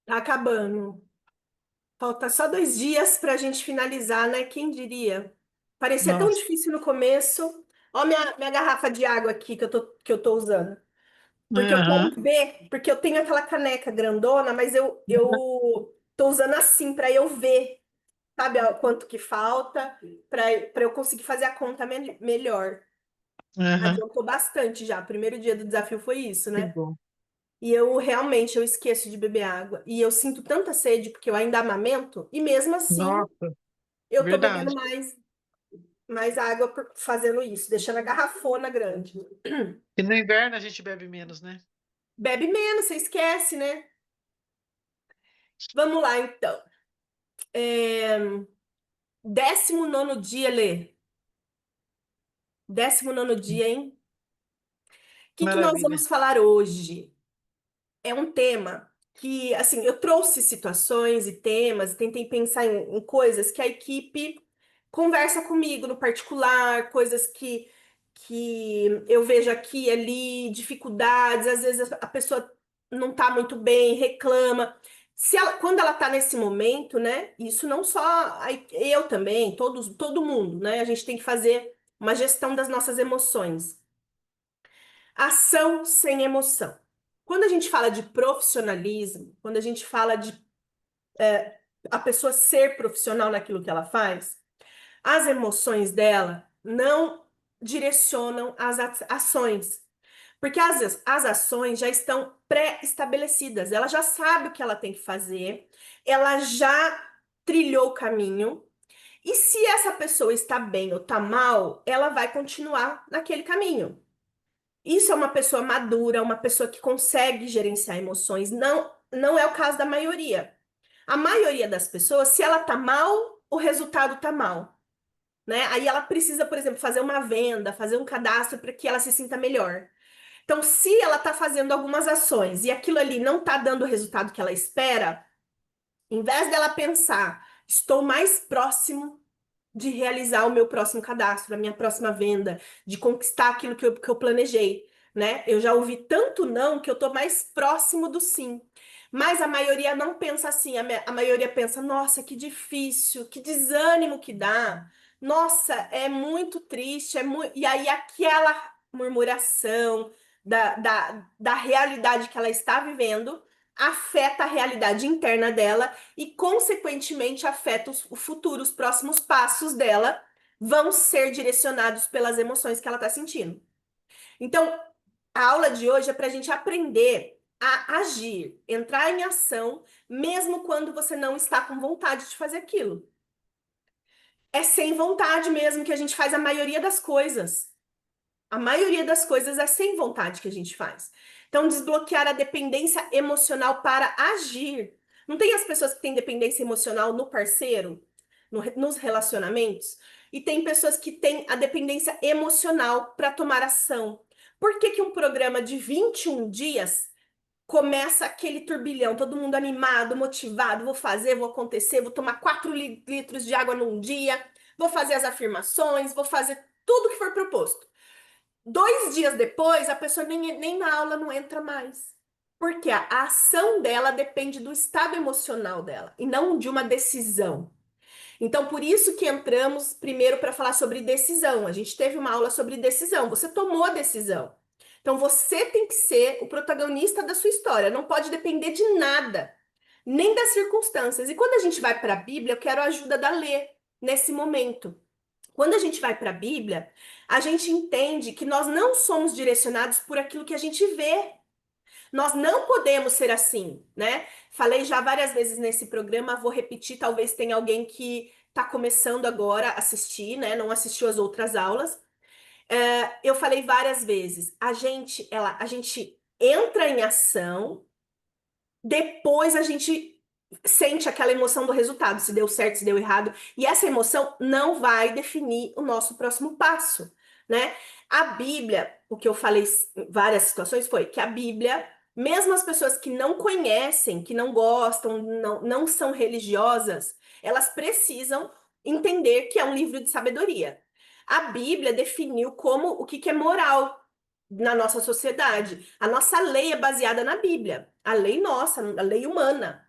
Tá acabando. Falta só 2 dias para a gente finalizar, né? Quem diria? Parecia tão Nossa. difícil no começo. Ó, minha garrafa de água aqui que eu tô usando. Porque eu Aham, quero ver, porque eu tenho aquela caneca grandona, mas eu tô usando assim para eu ver, sabe, ó, quanto que falta, para eu conseguir fazer a conta melhor. aham. Adiantou bastante já. O primeiro dia do desafio foi isso, Que né? bom. E eu realmente eu esqueço de beber água. E eu sinto tanta sede porque eu ainda amamento, e mesmo assim Nossa, eu tô bebendo verdade. mais água fazendo isso, deixando a garrafona grande. E no inverno a gente bebe menos, né? Bebe menos, você esquece, né? Vamos lá, então. 19º dia, Lê. 19º dia, hein? O que que nós Maravilha. vamos falar hoje? É um tema que, assim, eu trouxe situações e temas, tentei pensar em coisas que a equipe conversa comigo no particular, coisas que eu vejo aqui e ali, dificuldades, às vezes a pessoa não tá muito bem, reclama. Quando ela tá nesse momento, né? Isso não só eu também, todo mundo, né? A gente tem que fazer uma gestão das nossas emoções. Ação sem emoção. Quando a gente fala de profissionalismo, quando a gente fala de a pessoa ser profissional naquilo que ela faz, as emoções dela não direcionam as ações. Porque as ações já estão pré-estabelecidas. Ela já sabe o que ela tem que fazer, ela já trilhou o caminho. E se essa pessoa está bem ou está mal, ela vai continuar naquele caminho. Isso é uma pessoa madura, uma pessoa que consegue gerenciar emoções. Não, não é o caso da maioria. A maioria das pessoas, se ela tá mal, o resultado tá mal, né? Aí ela precisa, por exemplo, fazer uma venda, fazer um cadastro para que ela se sinta melhor. Então, se ela tá fazendo algumas ações e aquilo ali não tá dando o resultado que ela espera, em vez dela pensar, estou mais próximo de realizar o meu próximo cadastro, a minha próxima venda, de conquistar aquilo que eu planejei, né? Eu já ouvi tanto não que eu tô mais próximo do sim. Mas a maioria não pensa assim, a maioria pensa, nossa, que difícil, que desânimo que dá. Nossa, é muito triste, e aí aquela murmuração da realidade que ela está vivendo afeta a realidade interna dela e, consequentemente, afeta o futuro, os próximos passos dela vão ser direcionados pelas emoções que ela está sentindo. Então, a aula de hoje é para a gente aprender a agir, entrar em ação, mesmo quando você não está com vontade de fazer aquilo. É sem vontade mesmo que a gente faz a maioria das coisas. A maioria das coisas é sem vontade que a gente faz. Então, desbloquear a dependência emocional para agir. Não tem as pessoas que têm dependência emocional no parceiro, nos relacionamentos? E tem pessoas que têm a dependência emocional para tomar ação. Por que que um programa de 21 dias começa aquele turbilhão, todo mundo animado, motivado, vou fazer, vou acontecer, vou tomar 4 litros de água num dia, vou fazer as afirmações, vou fazer tudo que for proposto. 2 dias depois, a pessoa nem na aula não entra mais. Porque a ação dela depende do estado emocional dela e não de uma decisão. Então, por isso que entramos primeiro para falar sobre decisão. A gente teve uma aula sobre decisão. Você tomou a decisão. Então, você tem que ser o protagonista da sua história. Não pode depender de nada, nem das circunstâncias. E quando a gente vai para a Bíblia, eu quero a ajuda da Lê nesse momento. Quando a gente vai para a Bíblia, a gente entende que nós não somos direcionados por aquilo que a gente vê. Nós não podemos ser assim, né? Falei já várias vezes nesse programa, vou repetir, talvez tenha alguém que está começando agora a assistir, né? Não assistiu as outras aulas. Eu falei várias vezes, a gente entra em ação, depois a gente sente aquela emoção do resultado, se deu certo, se deu errado, e essa emoção não vai definir o nosso próximo passo, né? A Bíblia, o que eu falei em várias situações foi que a Bíblia, mesmo as pessoas que não conhecem, que não gostam, não são religiosas, elas precisam entender que é um livro de sabedoria. A Bíblia definiu como o que que é moral na nossa sociedade. A nossa lei é baseada na Bíblia, a lei nossa, a lei humana.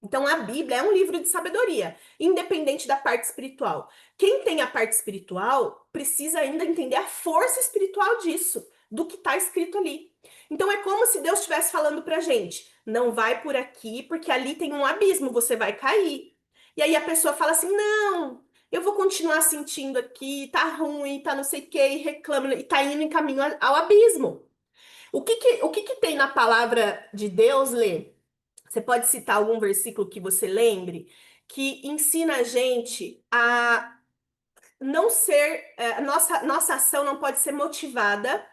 Então, a Bíblia é um livro de sabedoria, independente da parte espiritual. Quem tem a parte espiritual precisa ainda entender a força espiritual disso, do que está escrito ali. Então, é como se Deus estivesse falando pra gente: não vai por aqui, porque ali tem um abismo, você vai cair. E aí a pessoa fala assim: não, eu vou continuar sentindo aqui, tá ruim, tá não sei o quê, e reclama, e tá indo em caminho ao abismo. O que que tem na palavra de Deus, Lê? Você pode citar algum versículo que você lembre que ensina a gente a não ser, nossa ação não pode ser motivada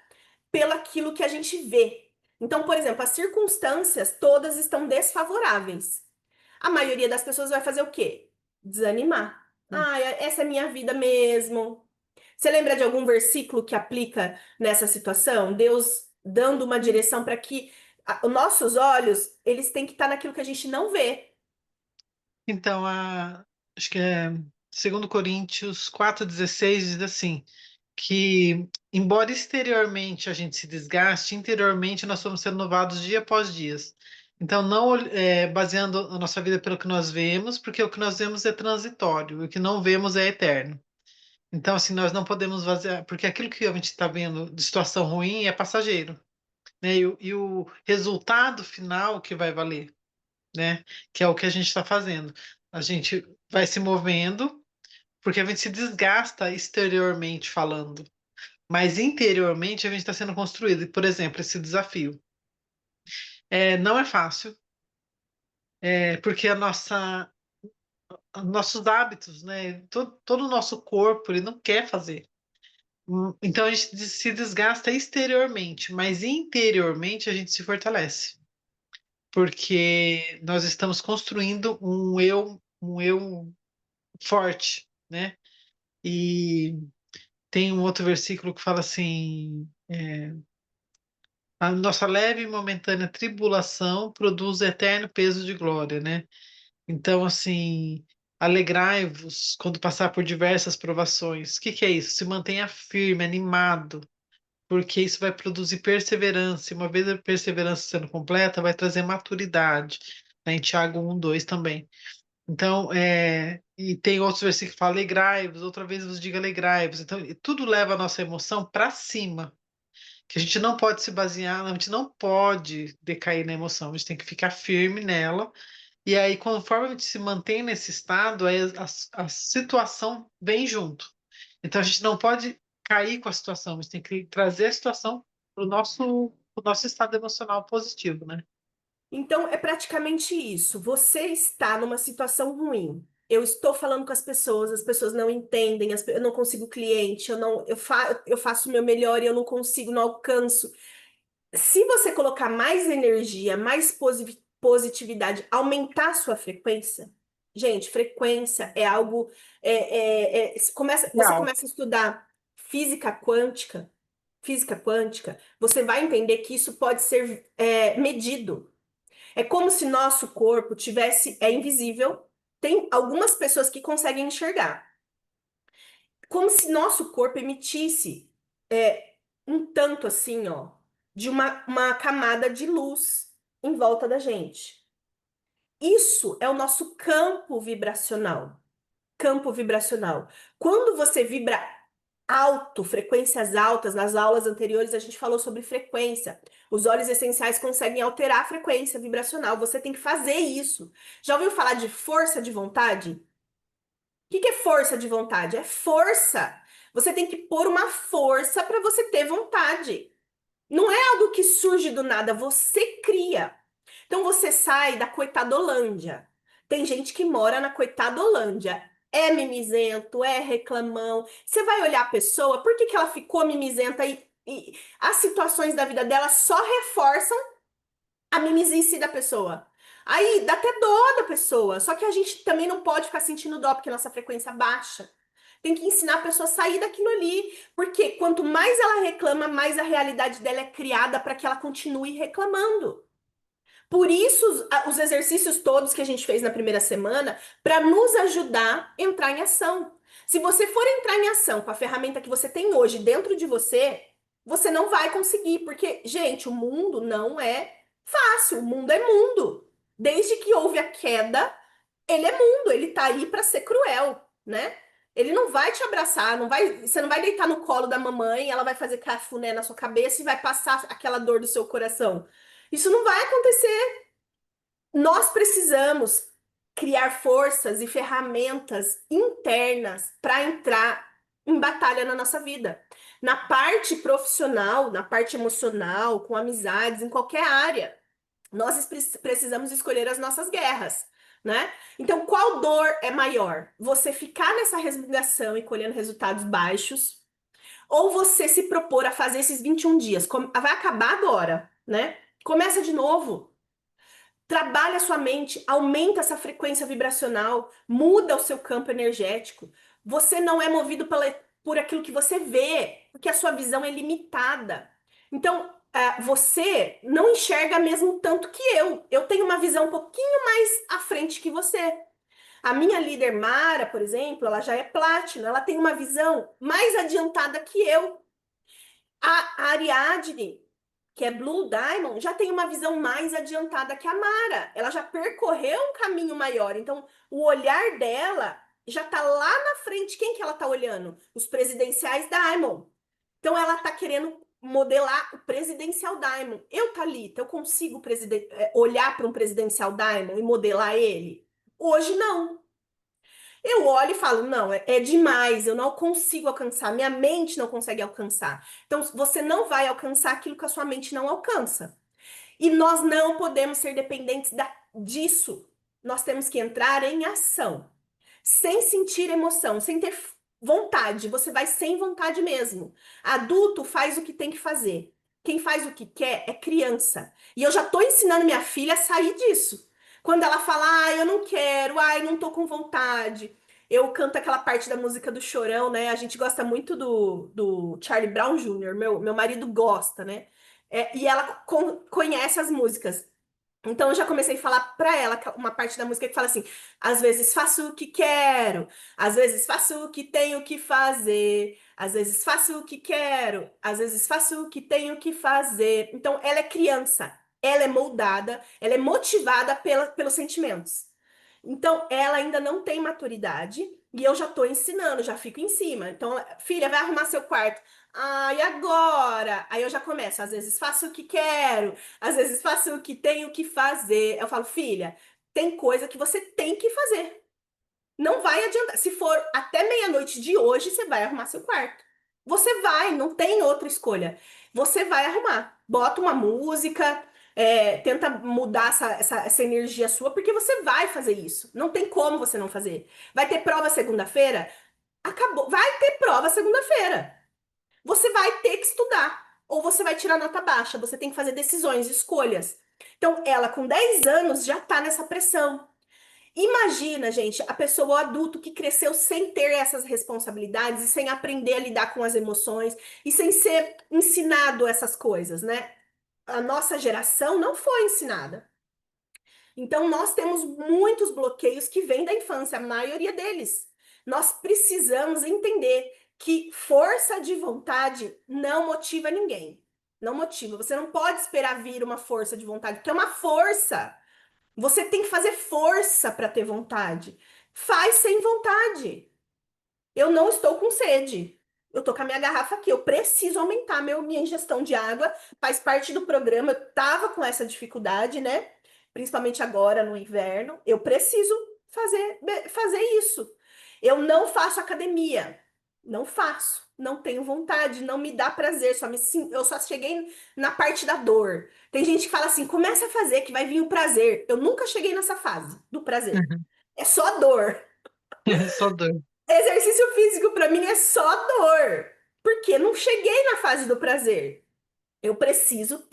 pelo aquilo que a gente vê. Então, por exemplo, as circunstâncias todas estão desfavoráveis. A maioria das pessoas vai fazer o quê? Desanimar. Ah, essa é a minha vida mesmo. Você lembra de algum versículo que aplica nessa situação? Deus dando uma direção para que os nossos olhos, eles têm que estar naquilo que a gente não vê. Então, acho que é 2 Coríntios 4,16 diz assim, que embora exteriormente a gente se desgaste, interiormente nós somos renovados dia após dia. Então, não baseando a nossa vida pelo que nós vemos, porque o que nós vemos é transitório, e o que não vemos é eterno. Então, assim, nós não podemos basear, porque aquilo que a gente está vendo de situação ruim é passageiro, né? E o resultado final que vai valer, né? Que é o que a gente está fazendo. A gente vai se movendo, porque a gente se desgasta exteriormente falando, mas interiormente a gente está sendo construído. E, por exemplo, esse desafio não é fácil, porque nossos hábitos, né? Todo o nosso corpo ele não quer fazer. Então a gente se desgasta exteriormente, mas interiormente a gente se fortalece, porque nós estamos construindo um eu forte, né? E tem um outro versículo que fala assim: a nossa leve e momentânea tribulação produz eterno peso de glória, né? Então, assim, alegrai-vos quando passar por diversas provações. O que que é isso? Se mantenha firme, animado, porque isso vai produzir perseverança. E uma vez a perseverança sendo completa, vai trazer maturidade. Tá em Tiago 1:2 também. Então, e tem outros versículos que falam alegrai-vos, outra vez vos diga alegrai-vos. Então, e tudo leva a nossa emoção para cima, que a gente não pode se basear, a gente não pode decair na emoção, a gente tem que ficar firme nela. E aí, conforme a gente se mantém nesse estado, aí a situação vem junto. Então, a gente não pode cair com a situação, a gente tem que trazer a situação para o nosso estado emocional positivo, né? Então, é praticamente isso. Você está numa situação ruim. Eu estou falando com as pessoas não entendem, eu não consigo cliente, eu faço o meu melhor e eu não consigo, não alcanço. Se você colocar mais energia, mais positividade, aumentar a sua frequência, gente, frequência é algo. Você Real. começa a estudar física quântica, você vai entender que isso pode ser medido. É como se nosso corpo tivesse, é invisível. Tem algumas pessoas que conseguem enxergar. Como se nosso corpo emitisse um tanto assim, ó, de uma camada de luz em volta da gente. Isso é o nosso campo vibracional. Campo vibracional. Quando você vibra alto, frequências altas, nas aulas anteriores a gente falou sobre frequência. Os óleos essenciais conseguem alterar a frequência vibracional. Você tem que fazer isso. Já ouviu falar de força de vontade? O que é força de vontade? É força. Você tem que pôr uma força para você ter vontade. Não é algo que surge do nada, você cria. Então você sai da coitadolândia. Tem gente que mora na coitadolândia. É mimizento, é reclamão. Você vai olhar a pessoa, por que que ela ficou mimizenta e as situações da vida dela só reforçam a mimizice da pessoa. Aí dá até dó da pessoa. Só que a gente também não pode ficar sentindo dó, porque nossa frequência baixa. Tem que ensinar a pessoa a sair daquilo ali. Porque quanto mais ela reclama, mais a realidade dela é criada para que ela continue reclamando. Por isso, os exercícios todos que a gente fez na primeira semana, para nos ajudar a entrar em ação. Se você for entrar em ação com a ferramenta que você tem hoje dentro de você, você não vai conseguir, porque, gente, o mundo não é fácil, o mundo é mundo. Desde que houve a queda, ele é mundo, ele tá aí para ser cruel, né? Ele não vai te abraçar, você não vai deitar no colo da mamãe, ela vai fazer cafuné na sua cabeça e vai passar aquela dor do seu coração. Isso não vai acontecer. Nós precisamos criar forças e ferramentas internas para entrar em batalha na nossa vida. Na parte profissional, na parte emocional, com amizades, em qualquer área. Nós precisamos escolher as nossas guerras, né? Então, qual dor é maior? Você ficar nessa resignação e colhendo resultados baixos, ou você se propor a fazer esses 21 dias? Vai acabar agora, né? Começa de novo. Trabalha a sua mente, aumenta essa frequência vibracional, muda o seu campo energético. Você não é movido por aquilo que você vê, porque a sua visão é limitada. Então, você não enxerga mesmo tanto que eu. Eu tenho uma visão um pouquinho mais à frente que você. A minha líder Mara, por exemplo, ela já é Platinum, ela tem uma visão mais adiantada que eu. A Ariadne, que é Blue Diamond, já tem uma visão mais adiantada que a Mara. Ela já percorreu um caminho maior. Então, o olhar dela já está lá na frente. Quem que ela está olhando? Os presidenciais Diamond. Então, ela está querendo modelar o presidencial Diamond. Eu, Thalita, eu consigo olhar para um presidencial Diamond e modelar ele? Hoje, não. Eu olho e falo, não, é demais, eu não consigo alcançar, minha mente não consegue alcançar. Então, você não vai alcançar aquilo que a sua mente não alcança. E nós não podemos ser dependentes disso. Nós temos que entrar em ação, sem sentir emoção, sem ter vontade. Você vai sem vontade mesmo. Adulto faz o que tem que fazer. Quem faz o que quer é criança. E eu já estou ensinando minha filha a sair disso. Quando ela fala, eu não quero, não tô com vontade. Eu canto aquela parte da música do Chorão, né? A gente gosta muito do Charlie Brown Jr., meu marido gosta, né? E ela conhece as músicas. Então eu já comecei a falar pra ela uma parte da música que fala assim: às vezes faço o que quero, às vezes faço o que tenho que fazer, às vezes faço o que quero, às vezes faço o que tenho que fazer. Então ela é criança, ela é moldada, ela é motivada pelos sentimentos. Então, ela ainda não tem maturidade e eu já tô ensinando, já fico em cima. Então, filha, vai arrumar seu quarto. E agora? Aí eu já começo. Às vezes faço o que quero, às vezes faço o que tenho que fazer. Eu falo, filha, tem coisa que você tem que fazer. Não vai adiantar. Se for até meia-noite de hoje, você vai arrumar seu quarto. Você vai, não tem outra escolha. Você vai arrumar. Bota uma música, tenta mudar essa energia sua, porque você vai fazer isso. Não tem como você não fazer. Vai ter prova segunda-feira? Acabou. Vai ter prova segunda-feira. Você vai ter que estudar. Ou você vai tirar nota baixa. Você tem que fazer decisões, escolhas. Então, ela com 10 anos já tá nessa pressão. Imagina, gente, a pessoa, o adulto que cresceu sem ter essas responsabilidades e sem aprender a lidar com as emoções e sem ser ensinado essas coisas, né? A nossa geração não foi ensinada. Então, nós temos muitos bloqueios que vêm da infância, a maioria deles. Nós precisamos entender que força de vontade não motiva ninguém. Não motiva. Você não pode esperar vir uma força de vontade, porque é uma força. Você tem que fazer força para ter vontade. Faz sem vontade. Eu não estou com sede. Eu tô com a minha garrafa aqui. Eu preciso aumentar minha ingestão de água. Faz parte do programa. Eu tava com essa dificuldade, né? Principalmente agora no inverno. Eu preciso fazer isso. Eu não faço academia. Não faço. Não tenho vontade. Não me dá prazer. Eu só cheguei na parte da dor. Tem gente que fala assim: começa a fazer que vai vir o prazer. Eu nunca cheguei nessa fase do prazer. É só dor. Só dor. Exercício físico para mim é só dor, porque não cheguei na fase do prazer. Eu preciso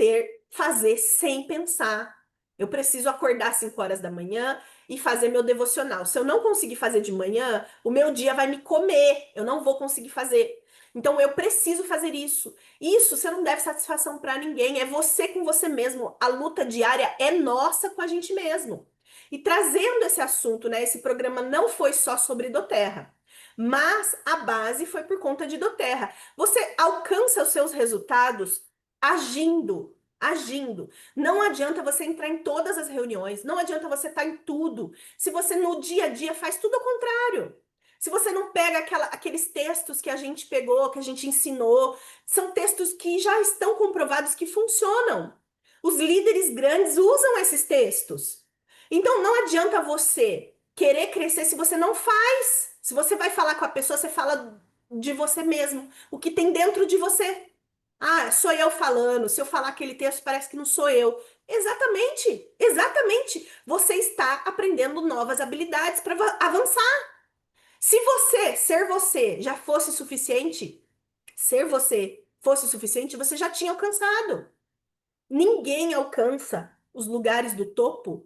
fazer sem pensar. Eu preciso acordar às 5 horas da manhã e fazer meu devocional. Se eu não conseguir fazer de manhã, o meu dia vai me comer. Eu não vou conseguir fazer. Então eu preciso fazer isso. Isso você não deve satisfação para ninguém. É você com você mesmo. A luta diária é nossa com a gente mesmo. E trazendo esse assunto, né? Esse programa não foi só sobre doTERRA, mas a base foi por conta de doTERRA. Você alcança os seus resultados agindo, agindo. Não adianta você entrar em todas as reuniões, não adianta você estar em tudo, se você no dia a dia faz tudo ao contrário. Se você não pega aqueles textos que a gente pegou, que a gente ensinou, são textos que já estão comprovados que funcionam. Os líderes grandes usam esses textos. Então não adianta você querer crescer se você não faz. Se você vai falar com a pessoa, você fala de você mesmo, o que tem dentro de você. Ah, sou eu falando. Se eu falar aquele texto, parece que não sou eu. Exatamente, exatamente. Você está aprendendo novas habilidades para avançar. Se você, já fosse suficiente, ser você fosse suficiente, você já tinha alcançado. Ninguém alcança os lugares do topo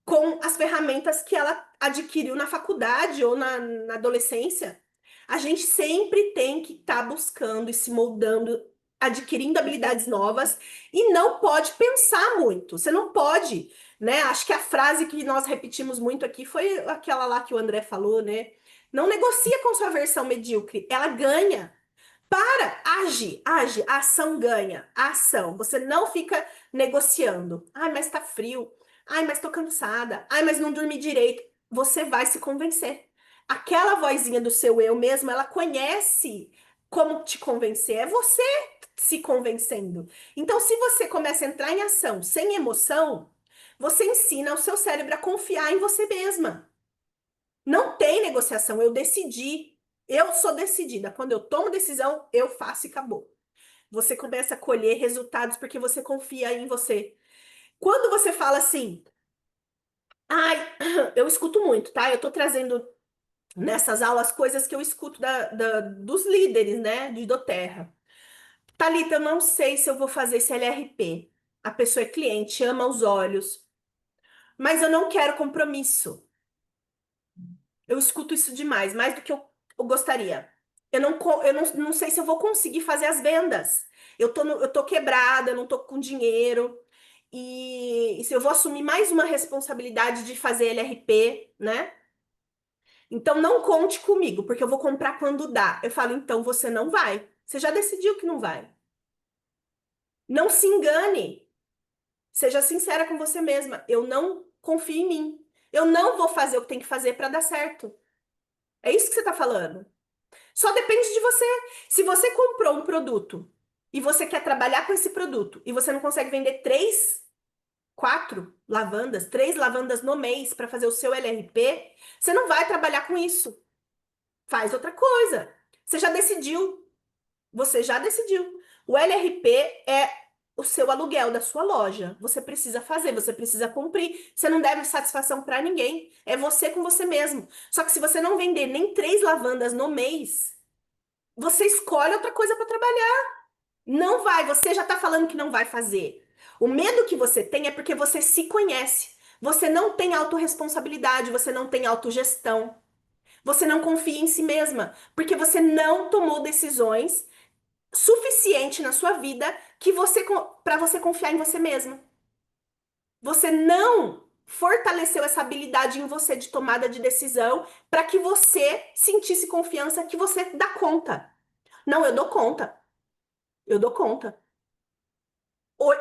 com as ferramentas que ela adquiriu na faculdade ou na adolescência. A gente sempre tem que estar buscando e se moldando, adquirindo habilidades novas e não pode pensar muito. Você não pode, né? Acho que a frase que nós repetimos muito aqui foi aquela lá que o André falou, né? Não negocia com sua versão medíocre, ela ganha. Para, age, age, a ação ganha, a ação. Você não fica negociando. Ai, mas tá frio. Ai, mas tô cansada. Ai, mas não dormi direito. Você vai se convencer. Aquela vozinha do seu eu mesmo, ela conhece como te convencer. É você se convencendo. Então, se você começa a entrar em ação sem emoção, você ensina o seu cérebro a confiar em você mesma. Não tem negociação. Eu decidi. Eu sou decidida. Quando eu tomo decisão, eu faço e acabou. Você começa a colher resultados porque você confia em você. Quando você fala assim, ai, eu escuto muito, tá? Eu tô trazendo nessas aulas coisas que eu escuto dos líderes, né, de doTERRA. Thalita, eu não sei se eu vou fazer esse LRP. A pessoa é cliente, ama os olhos, mas eu não quero compromisso. Eu escuto isso demais, mais do que eu gostaria. Eu não sei se eu vou conseguir fazer as vendas. Eu tô quebrada, eu não tô com dinheiro. E se eu vou assumir mais uma responsabilidade de fazer LRP, né? Então não conte comigo, porque eu vou comprar quando dá. Eu falo, então você não vai. Você já decidiu que não vai. Não se engane. Seja sincera com você mesma. Eu não confio em mim. Eu não vou fazer o que tem que fazer para dar certo. É isso que você está falando. Só depende de você. Se você comprou um produto e você quer trabalhar com esse produto e você não consegue vender três lavandas no mês para fazer o seu LRP, você não vai trabalhar com isso. Faz outra coisa. Você já decidiu. Você já decidiu. O LRP é o seu aluguel da sua loja. Você precisa fazer, você precisa cumprir. Você não deve satisfação para ninguém. É você com você mesmo. Só que se você não vender nem três lavandas no mês, você escolhe outra coisa para trabalhar. Não vai, você já tá falando que não vai fazer. O medo que você tem é porque você se conhece. Você não tem autorresponsabilidade, você não tem autogestão. Você não confia em si mesma, porque você não tomou decisões suficiente na sua vida que você para você confiar em você mesma. Você não fortaleceu essa habilidade em você de tomada de decisão para que você sentisse confiança que você dá conta. Não, eu dou conta. Eu dou conta.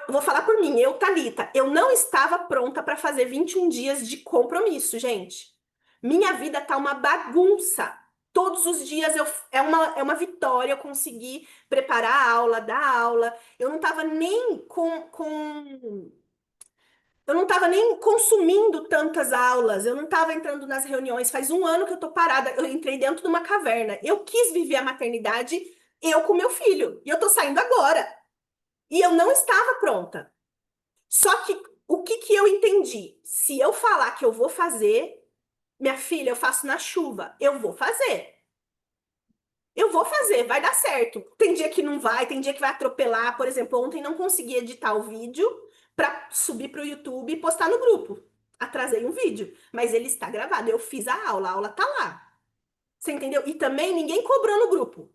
Vou falar por mim, eu, Thalita, eu não estava pronta para fazer 21 dias de compromisso, gente. Minha vida tá uma bagunça. Todos os dias é uma vitória eu conseguir preparar a aula, dar aula. Eu não estava nem eu não estava nem consumindo tantas aulas, eu não estava entrando nas reuniões. Faz um ano que eu estou parada, eu entrei dentro de uma caverna. Eu quis viver a maternidade, eu com meu filho, e eu estou saindo agora. E eu não estava pronta. Só que o que que eu entendi? Se eu falar que eu vou fazer, minha filha, eu faço na chuva. Eu vou fazer. Eu vou fazer, vai dar certo. Tem dia que não vai, tem dia que vai atropelar. Por exemplo, ontem não consegui editar o vídeo para subir para o YouTube e postar no grupo. Atrasei um vídeo, mas ele está gravado. Eu fiz a aula tá lá. Você entendeu? E também ninguém cobrou no grupo.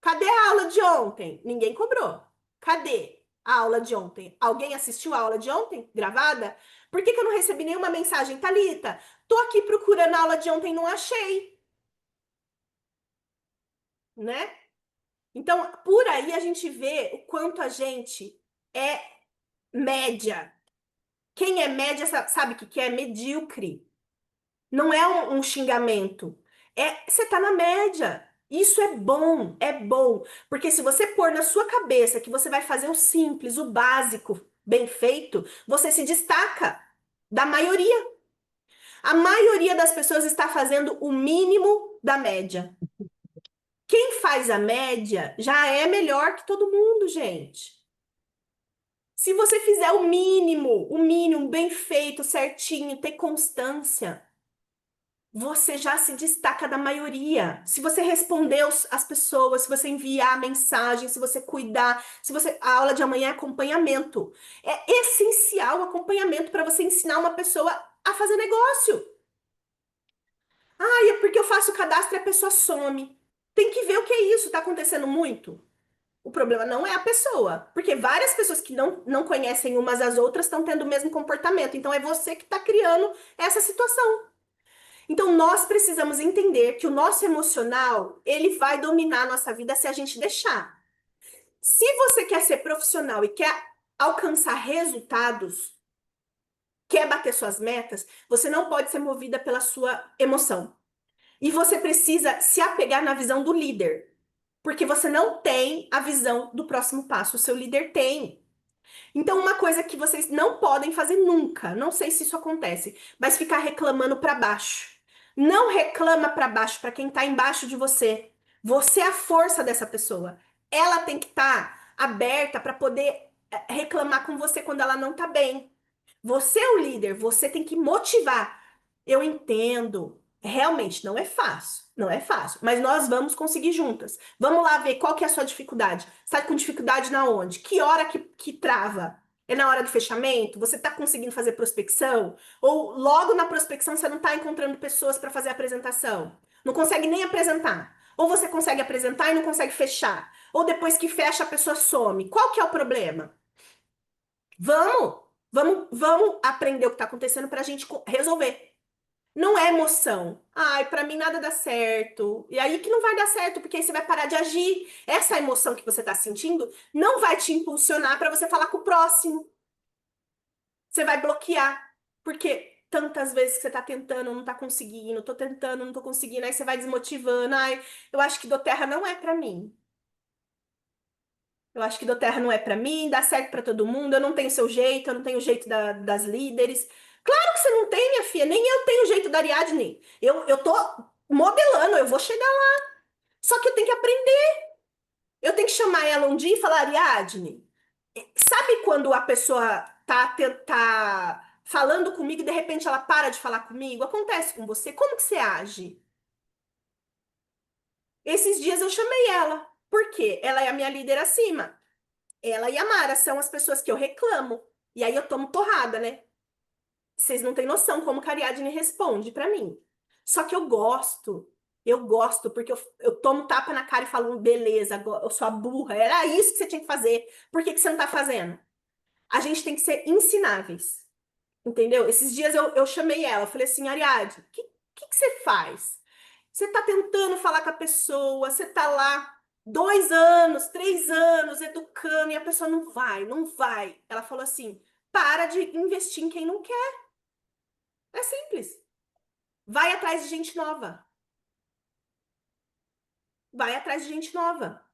Cadê a aula de ontem? Ninguém cobrou. Cadê a aula de ontem? Alguém assistiu a aula de ontem, gravada? Por que que eu não recebi nenhuma mensagem? Thalita, tô aqui procurando a aula de ontem, não achei, né? Então, por aí a gente vê o quanto a gente é. média. Quem é média sabe o que é medíocre. Não é um xingamento. Você tá na média. Isso é bom, é bom. Porque se você pôr na sua cabeça que você vai fazer o simples, o básico, bem feito, você se destaca da maioria. A maioria das pessoas está fazendo o mínimo da média. Quem faz a média já é melhor que todo mundo, gente. Se você fizer o mínimo, bem feito, certinho, ter constância, você já se destaca da maioria. Se você responder as pessoas, se você enviar mensagem, se você cuidar, se você a aula de amanhã é acompanhamento. É essencial o acompanhamento para você ensinar uma pessoa a fazer negócio. Ah, é porque eu faço o cadastro e a pessoa some. Tem que ver o que é isso. Está acontecendo muito? O problema não é a pessoa, porque várias pessoas que não conhecem umas às outras estão tendo o mesmo comportamento. Então é você que está criando essa situação. Então nós precisamos entender que o nosso emocional, ele vai dominar a nossa vida se a gente deixar. Se você quer ser profissional e quer alcançar resultados, quer bater suas metas, você não pode ser movida pela sua emoção. E você precisa se apegar na visão do líder, porque você não tem a visão do próximo passo, o seu líder tem. Então, uma coisa que vocês não podem fazer nunca, não sei se isso acontece, mas ficar reclamando para baixo. Não reclama para baixo para quem tá embaixo de você. Você é a força dessa pessoa. Ela tem que estar aberta para poder reclamar com você quando ela não tá bem. Você é o líder, você tem que motivar. Eu entendo. Realmente não é fácil, não é fácil, mas nós vamos conseguir juntas. Vamos lá ver qual que é a sua dificuldade. Você está com dificuldade na onde? Que hora que trava? É na hora do fechamento? Você está conseguindo fazer prospecção? Ou logo na prospecção você não está encontrando pessoas para fazer a apresentação? Não consegue nem apresentar. Ou você consegue apresentar e não consegue fechar. Ou depois que fecha a pessoa some. Qual que é o problema? Vamos aprender o que está acontecendo para a gente resolver. Não é emoção. Ai, pra mim nada dá certo. E aí que não vai dar certo, porque aí você vai parar de agir. Essa emoção que você tá sentindo não vai te impulsionar pra você falar com o próximo. Você vai bloquear. Porque tantas vezes que você tá tentando, não tá conseguindo, tô tentando, não tô conseguindo, aí você vai desmotivando. Ai, eu acho que do terra não é pra mim. Eu acho que do terra não é pra mim, dá certo pra todo mundo, eu não tenho seu jeito, eu não tenho o jeito das líderes. Claro que você não tem, minha filha, nem eu tenho o jeito da Ariadne. Eu tô modelando, eu vou chegar lá. Só que eu tenho que aprender. Eu tenho que chamar ela um dia e falar, Ariadne, sabe quando a pessoa tá falando comigo e de repente ela para de falar comigo? Acontece com você? Como que você age? Esses dias eu chamei ela. Por quê? Ela é a minha líder acima. Ela e a Mara são as pessoas que eu reclamo. E aí eu tomo porrada, né? Vocês não têm noção como que a Ariadne responde pra mim. Só que eu gosto. Eu gosto, porque eu tomo tapa na cara e falo, beleza, eu sou a burra. Era isso que você tinha que fazer. Por que que você não tá fazendo? A gente tem que ser ensináveis. Entendeu? Esses dias eu chamei ela, eu falei assim, Ariadne, o que você faz? Você tá tentando falar com a pessoa, você tá lá 2 anos, 3 anos educando e a pessoa não vai, não vai. Ela falou assim: para de investir em quem não quer. É simples. Vai atrás de gente nova. Vai atrás de gente nova.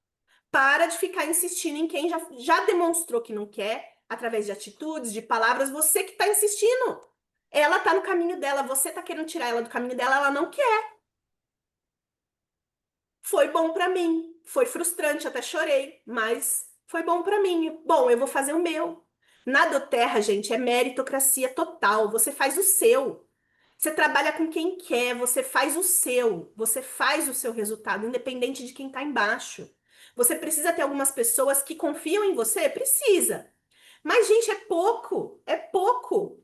Para de ficar insistindo em quem já demonstrou que não quer, através de atitudes, de palavras, você que tá insistindo. Ela tá no caminho dela, você tá querendo tirar ela do caminho dela, ela não quer. Foi bom pra mim. Foi frustrante, até chorei, mas foi bom pra mim. Bom, eu vou fazer o meu. Nada terra, gente, é meritocracia total. Você faz o seu. Você trabalha com quem quer, você faz o seu. Você faz o seu resultado, independente de quem tá embaixo. Você precisa ter algumas pessoas que confiam em você? Precisa. Mas, gente, é pouco. É pouco.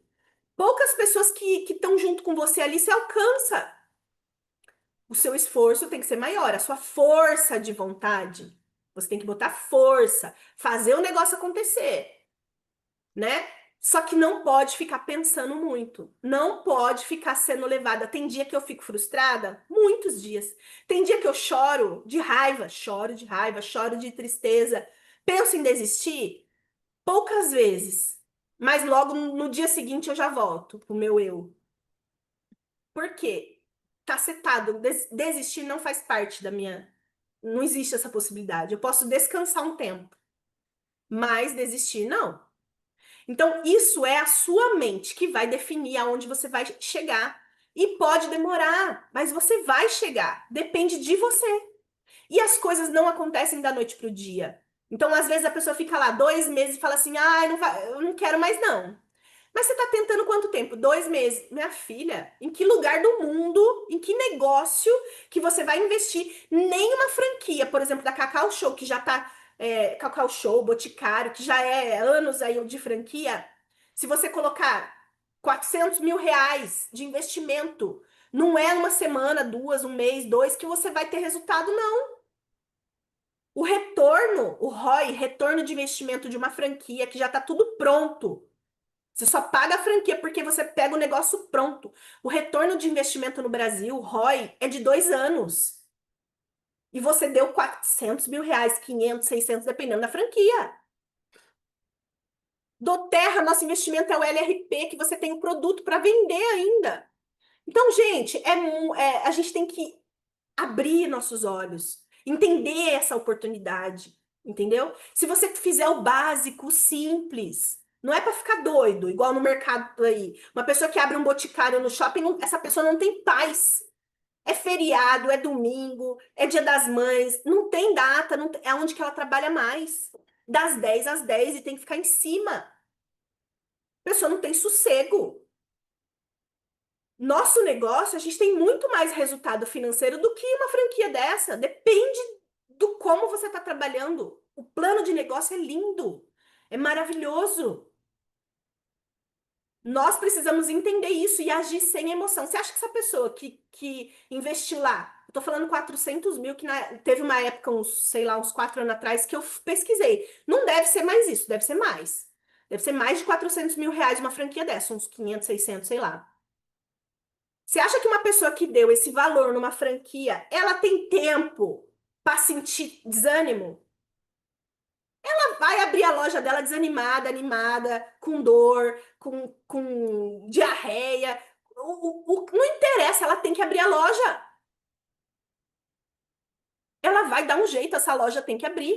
Poucas pessoas que estão junto com você ali, você alcança. O seu esforço tem que ser maior, a sua força de vontade. Você tem que botar força, fazer o negócio acontecer, né? Só que não pode ficar pensando muito. Não pode ficar sendo levada. Tem dia que eu fico frustrada, muitos dias. Tem dia que eu choro de raiva, choro de tristeza. Penso em desistir poucas vezes. mas logo no dia seguinte eu já volto pro meu eu. Por quê? Tá setado. Desistir não faz parte da minha. Não existe essa possibilidade. Eu posso descansar um tempo, mas desistir não. Então, isso é a sua mente que vai definir aonde você vai chegar. E pode demorar, mas você vai chegar. Depende de você. E as coisas não acontecem da noite para o dia. Então, às vezes, a pessoa fica lá 2 meses e fala assim: ah, não vai, eu não quero mais, não. Mas você está tentando quanto tempo? 2 meses. Minha filha, em que lugar do mundo, em que negócio que você vai investir? Nenhuma franquia, por exemplo, da Cacau Show, que já tá. Cacau Show, Boticário, que já é anos aí de franquia. Se você colocar 400 mil reais de investimento, não é uma semana, duas, um mês, dois, que você vai ter resultado, não. O retorno, o ROI, retorno de investimento de uma franquia que já está tudo pronto. Você só paga a franquia porque você pega o negócio pronto. O retorno de investimento no Brasil, o ROI, é de 2 anos. E você deu 400 mil reais, 500, 600, dependendo da franquia. Do Terra, nosso investimento é o LRP, que você tem o produto para vender ainda. Então, gente, a gente tem que abrir nossos olhos, entender essa oportunidade, entendeu? Se você fizer o básico, o simples, não é para ficar doido, igual no mercado aí. Uma pessoa que abre um boticário no shopping, essa pessoa não tem paz. É feriado, é domingo, é dia das mães, não tem data, não tem- é onde que ela trabalha mais. Das 10 às 10 e tem que ficar em cima. A pessoa não tem sossego. Nosso negócio, a gente tem muito mais resultado financeiro do que uma franquia dessa. Depende do como você está trabalhando. O plano de negócio é lindo, é maravilhoso. Nós precisamos entender isso e agir sem emoção. Você acha que essa pessoa que investiu lá, eu tô falando 400 mil, que teve uma época, uns, sei lá, uns 4 anos atrás, que eu pesquisei. Não deve ser mais isso, deve ser mais. Deve ser mais de 400 mil reais uma franquia dessa, uns 500, 600, sei lá. Você acha que uma pessoa que deu esse valor numa franquia, ela tem tempo para sentir desânimo? Ela vai abrir a loja dela desanimada, animada, com dor, com diarreia. Não interessa, ela tem que abrir a loja. Ela vai dar um jeito, essa loja tem que abrir.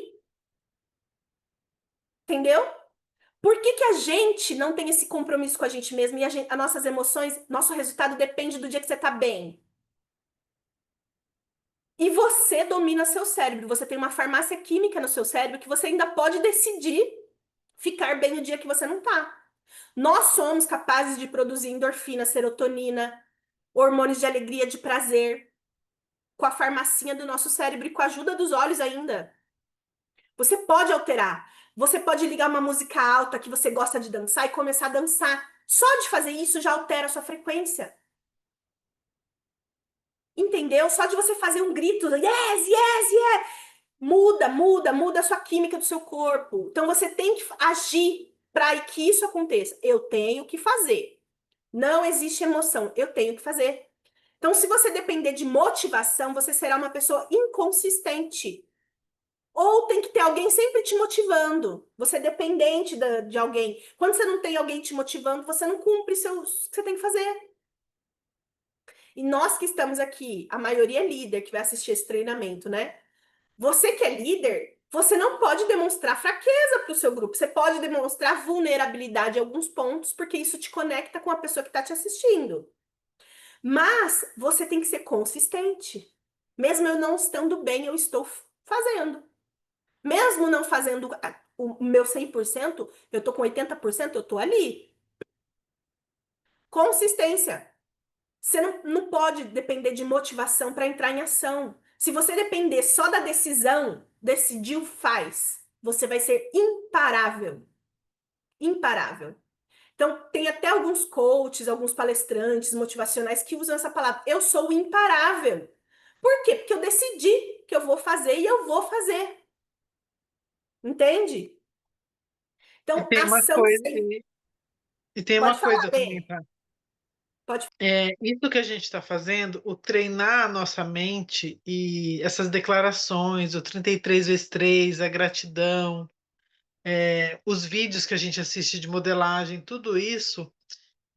Entendeu? Por que que a gente não tem esse compromisso com a gente mesmo e as nossas emoções, nosso resultado depende do dia que você tá bem? E você domina seu cérebro. Você tem uma farmácia química no seu cérebro que você ainda pode decidir ficar bem no dia que você não tá. Nós somos capazes de produzir endorfina, serotonina, hormônios de alegria, de prazer, com a farmacinha do nosso cérebro e com a ajuda dos olhos ainda. Você pode alterar. Você pode ligar uma música alta que você gosta de dançar e começar a dançar. Só de fazer isso já altera a sua frequência. Entendeu? Só de você fazer um grito, yes, yes, yes, muda a sua química do seu corpo. Então você tem que agir para que isso aconteça. Eu tenho que fazer. Não existe emoção, eu tenho que fazer. Então, se você depender de motivação, você será uma pessoa inconsistente. Ou tem que ter alguém sempre te motivando. Você é dependente de alguém. Quando você não tem alguém te motivando, você não cumpre o que você tem que fazer. E nós que estamos aqui, a maioria é líder que vai assistir esse treinamento, né? Você que é líder, você não pode demonstrar fraqueza para o seu grupo. Você pode demonstrar vulnerabilidade em alguns pontos, porque isso te conecta com a pessoa que está te assistindo. Mas você tem que ser consistente. Mesmo eu não estando bem, eu estou fazendo. Mesmo não fazendo o meu 100%, eu estou com 80%, eu estou ali. Consistência. Você não pode depender de motivação para entrar em ação. Se você depender só da decisão, decidiu, faz. Você vai ser imparável. Imparável. Então, tem até alguns coaches, alguns palestrantes motivacionais que usam essa palavra. Eu sou imparável. Por quê? Porque eu decidi que eu vou fazer e eu vou fazer. Entende? E Então, tem uma ação coisa, sem. e tem Pode uma falar, coisa também, Bê. tá? Pode. Isso que a gente está fazendo, o treinar a nossa mente e essas declarações, o 33 vezes 3, a gratidão, os vídeos que a gente assiste de modelagem, tudo isso,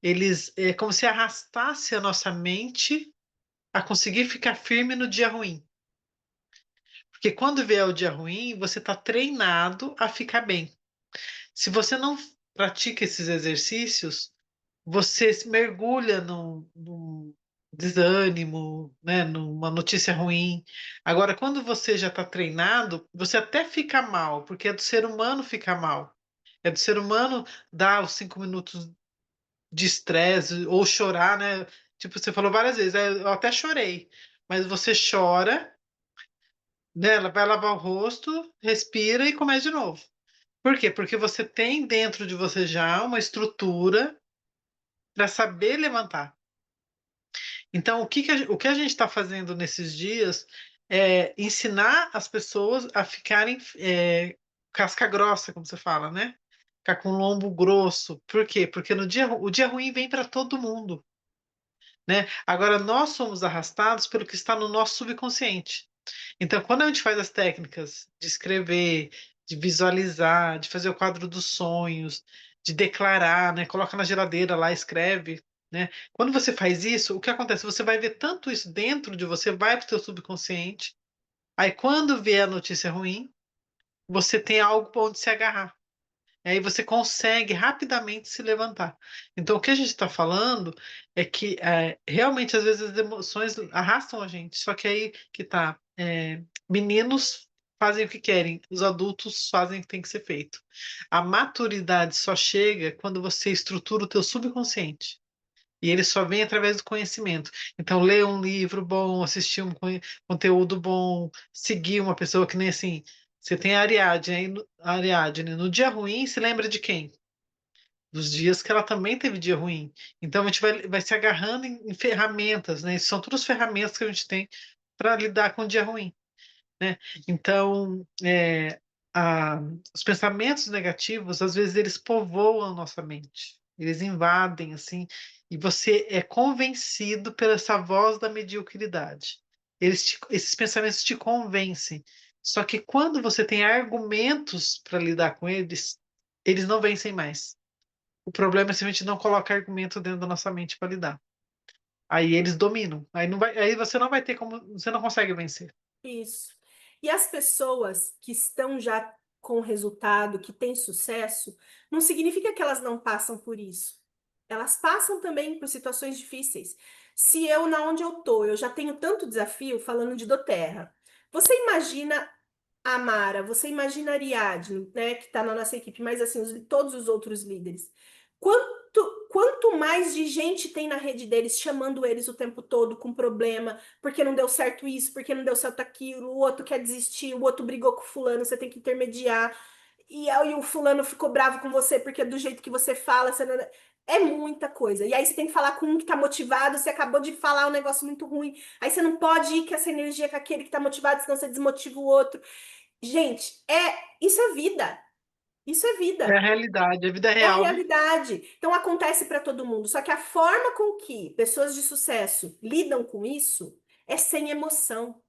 eles é como se arrastasse a nossa mente a conseguir ficar firme no dia ruim. Porque quando vier o dia ruim, você está treinado a ficar bem. Se você não pratica esses exercícios, você se mergulha num desânimo, né, numa notícia ruim. Agora, quando você já está treinado, você até fica mal, porque é do ser humano ficar mal. É do ser humano dar os 5 minutos de estresse ou chorar, né? Tipo, você falou várias vezes, eu até chorei, mas você chora, né? Ela vai lavar o rosto, respira e começa de novo. Por quê? Porque você tem dentro de você já uma estrutura para saber levantar. Então, o que a gente está fazendo nesses dias é ensinar as pessoas a ficarem casca grossa, como você fala, né? Ficar com lombo grosso. Por quê? Porque o dia ruim vem para todo mundo, né? Agora, nós somos arrastados pelo que está no nosso subconsciente. Então, quando a gente faz as técnicas de escrever, de visualizar, de fazer o quadro dos sonhos, de declarar, né? Coloca na geladeira lá, escreve, né? Quando você faz isso, o que acontece? Você vai ver tanto isso dentro de você, vai para o teu subconsciente. Aí, quando vier a notícia ruim, você tem algo para onde se agarrar. Aí você consegue rapidamente se levantar. Então, o que a gente está falando é que realmente às vezes as emoções arrastam a gente. Só que aí que tá, meninos fazem o que querem, os adultos fazem o que tem que ser feito. A maturidade só chega quando você estrutura o teu subconsciente. E ele só vem através do conhecimento. Então, ler um livro bom, assistir um conteúdo bom, seguir uma pessoa que nem assim. Você tem a Ariadne, a Ariadne. No dia ruim, se lembra de quem? Dos dias que ela também teve dia ruim. Então, a gente vai se agarrando em ferramentas, né? São todas ferramentas que a gente tem para lidar com o dia ruim, né? Então, a- os pensamentos negativos, às vezes, eles povoam a nossa mente, eles invadem, assim, e você é convencido pela essa voz da mediocridade. Esses pensamentos te convencem. Só que quando você tem argumentos para lidar com eles, eles não vencem mais. O problema é se a gente não coloca argumento dentro da nossa mente para lidar. Aí eles dominam. Aí você não vai ter como, você não consegue vencer. Isso. E as pessoas que estão já com resultado, que têm sucesso, não significa que elas não passam por isso. Elas passam também por situações difíceis. Se eu, na onde eu tô, eu já tenho tanto desafio falando de doTERRA. Você imagina a Mara, você imagina a Ariadne, né, que está na nossa equipe, mas assim, todos os outros líderes. Quanto mais de gente tem na rede deles, chamando eles o tempo todo com problema, porque não deu certo isso, porque não deu certo aquilo, o outro quer desistir, o outro brigou com o fulano, você tem que intermediar, e aí o fulano ficou bravo com você porque do jeito que você fala, você não... É muita coisa. E aí você tem que falar com um que tá motivado, você acabou de falar um negócio muito ruim, aí você não pode ir com essa energia com aquele que tá motivado, senão você desmotiva o outro. Gente, isso é vida. Isso é É a vida. realidade, a vida é É a real, né? realidade. Então acontece para todo mundo. Só que a forma com que pessoas de sucesso lidam com isso é sem emoção.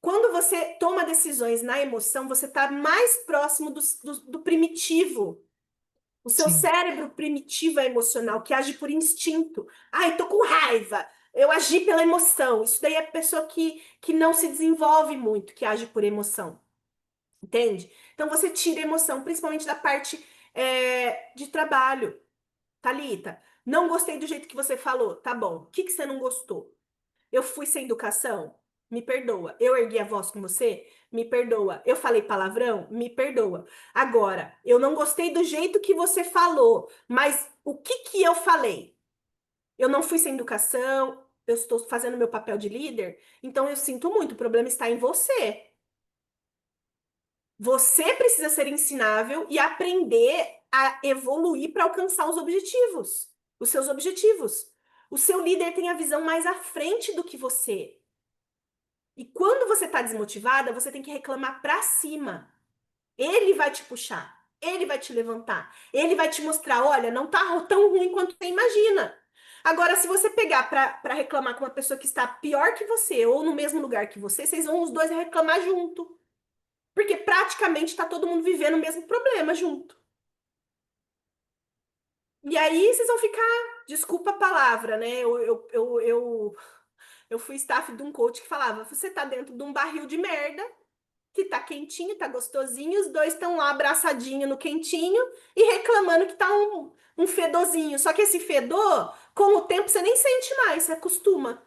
Quando você toma decisões na emoção, você está mais próximo do primitivo. O seu Sim. cérebro primitivo é emocional, que age por instinto. Ai, tô com raiva. Eu agi pela emoção. Isso daí é pessoa que não se desenvolve muito, que age por emoção. Entende? Então você tira a emoção, principalmente da parte de trabalho. Thalita, não gostei do jeito que você falou. Tá bom. O que que você não gostou? Eu fui sem educação? Me perdoa. Eu ergui a voz com você? Me perdoa. Eu falei palavrão? Me perdoa. Agora, eu não gostei do jeito que você falou, mas o que que eu falei? Eu não fui sem educação, eu estou fazendo meu papel de líder, então eu sinto muito, o problema está em você. Você precisa ser ensinável e aprender a evoluir para alcançar os objetivos, os seus objetivos. O seu líder tem a visão mais à frente do que você. E quando você está desmotivada, você tem que reclamar para cima. Ele vai te puxar, ele vai te levantar, ele vai te mostrar, olha, não tá tão ruim quanto você imagina. Agora, se você pegar para reclamar com uma pessoa que está pior que você ou no mesmo lugar que você, vocês vão os dois reclamar junto. Porque praticamente está todo mundo vivendo o mesmo problema junto. E aí vocês vão ficar, desculpa a palavra, né? Eu fui staff de um coach que falava: você tá dentro de um barril de merda, que tá quentinho, tá gostosinho, os dois estão lá abraçadinho no quentinho e reclamando que tá um fedorzinho. Só que esse fedor, com o tempo, você nem sente mais, você acostuma.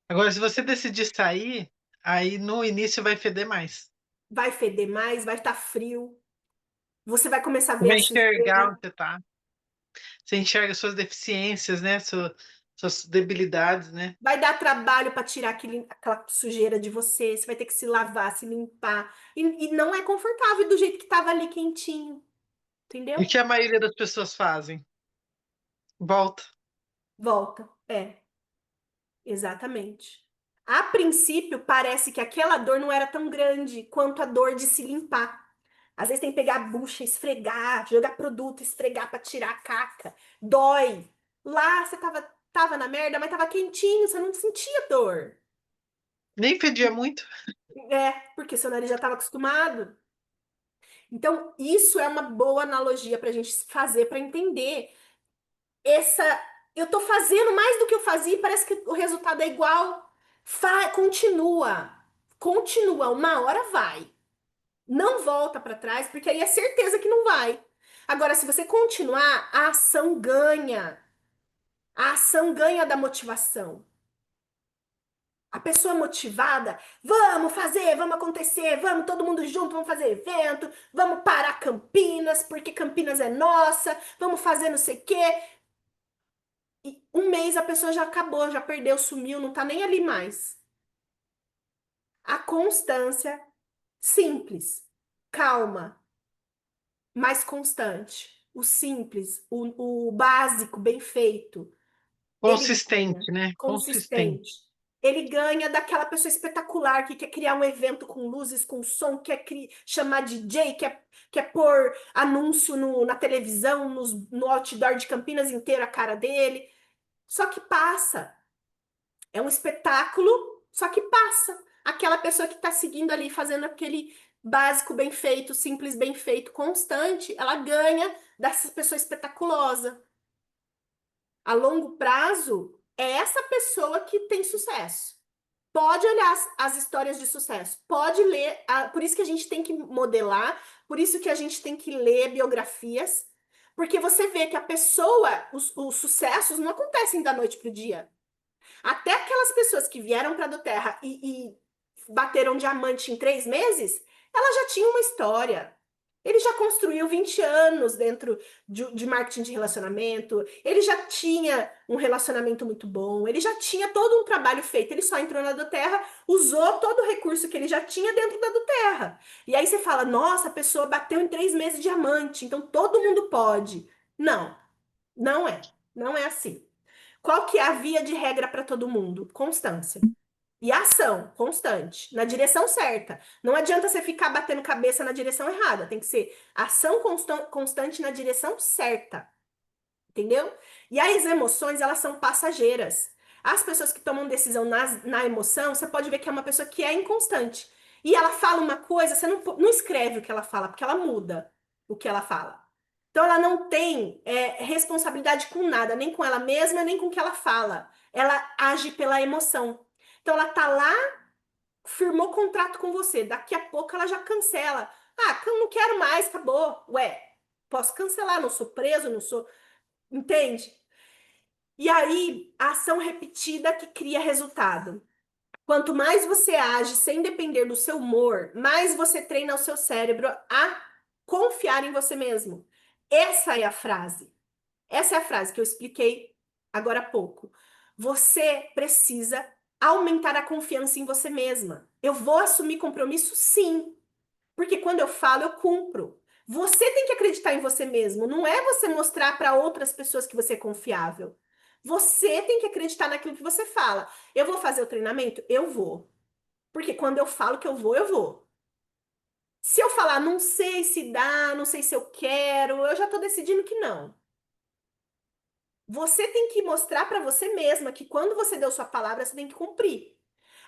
Agora, se você decidir sair, aí no início vai feder mais. Vai feder mais, vai estar frio, você vai começar a Você ver a vai enxergar sujeira, onde você tá. Você enxerga suas deficiências, né? Suas debilidades, né? vai dar trabalho para tirar aquela sujeira de você, você vai ter que se lavar, se limpar. E não é confortável do jeito que tava ali quentinho, E o entendeu? que a maioria das pessoas fazem? Volta. Volta. É, exatamente. A princípio, parece que aquela dor não era tão grande quanto a dor de se limpar. Às vezes tem que pegar a bucha, esfregar, jogar produto, esfregar para tirar a caca. Dói. Lá você tava na merda, mas tava quentinho, você não sentia dor. Nem fedia muito. É, porque seu nariz já estava acostumado. Então, isso é uma boa analogia para a gente fazer para entender essa. Eu tô fazendo mais do que eu fazia e parece que o resultado é igual. Continua. Continua. Uma hora vai. Não volta para trás, porque aí é certeza que não vai. Agora, se você continuar, a ação ganha. A ação ganha da motivação. A pessoa motivada, vamos fazer, vamos acontecer, vamos todo mundo junto, vamos fazer evento, vamos parar Campinas, porque Campinas é nossa, vamos fazer não sei o quê. E um mês a pessoa já acabou, já perdeu, sumiu, não tá nem ali mais. A constância, simples, calma, mais constante. O simples, o básico, bem feito. Ele ganha, Consistente, né? consistente. Consistente. Ele ganha daquela pessoa espetacular que quer criar um evento com luzes, com som, quer chamar DJ, quer pôr anúncio na televisão, no outdoor de Campinas inteiro a cara dele. Só que passa. É um espetáculo, só que passa. Aquela pessoa que está seguindo ali, fazendo aquele básico bem feito, simples bem feito, constante, ela ganha dessa pessoa espetaculosa. A longo prazo, é essa pessoa que tem sucesso. Pode olhar as histórias de sucesso, pode ler, por isso que a gente tem que modelar, por isso que a gente tem que ler biografias, porque você vê que a pessoa, os sucessos não acontecem da noite para o dia. Até aquelas pessoas que vieram para a Terra e bateram diamante em 3 meses, ela já tinha uma história. Ele já construiu 20 anos dentro de marketing de relacionamento, ele já tinha um relacionamento muito bom, ele já tinha todo um trabalho feito, ele só entrou na do Terra, usou todo o recurso que ele já tinha dentro da do Terra. E aí você fala, nossa, a pessoa bateu em 3 meses diamante, então todo mundo pode. Não, não é. Não é assim. Qual que é a via de regra para todo mundo? Constância. E ação constante, na direção certa. Não adianta você ficar batendo cabeça na direção errada. Tem que ser ação constante na direção certa. Entendeu? E as emoções, elas são passageiras. As pessoas que tomam decisão na emoção, você pode ver que é uma pessoa que é inconstante. E ela fala uma coisa, você não escreve o que ela fala, porque ela muda o que ela fala. Então ela não tem responsabilidade com nada, nem com ela mesma, nem com o que ela fala. Ela age pela emoção. Então ela tá lá, firmou contrato com você. Daqui a pouco ela já cancela. Ah, eu não quero mais, acabou. Ué, posso cancelar, não sou preso, não sou. Entende? E aí, a ação repetida que cria resultado. Quanto mais você age sem depender do seu humor, mais você treina o seu cérebro a confiar em você mesmo. Essa é a frase. Essa é a frase que eu expliquei agora há pouco. Você precisa aumentar a confiança em você mesma. Eu vou assumir compromisso, sim. Porque quando eu falo, eu cumpro. Você tem que acreditar em você mesmo. Não é você mostrar para outras pessoas que você é confiável. Você tem que acreditar naquilo que você fala. Eu vou fazer o treinamento? Eu vou. Porque quando eu falo que eu vou, eu vou. Se eu falar, não sei se dá, não sei se eu quero, eu já estou decidindo que não. Você tem que mostrar para você mesma que quando você deu sua palavra, você tem que cumprir.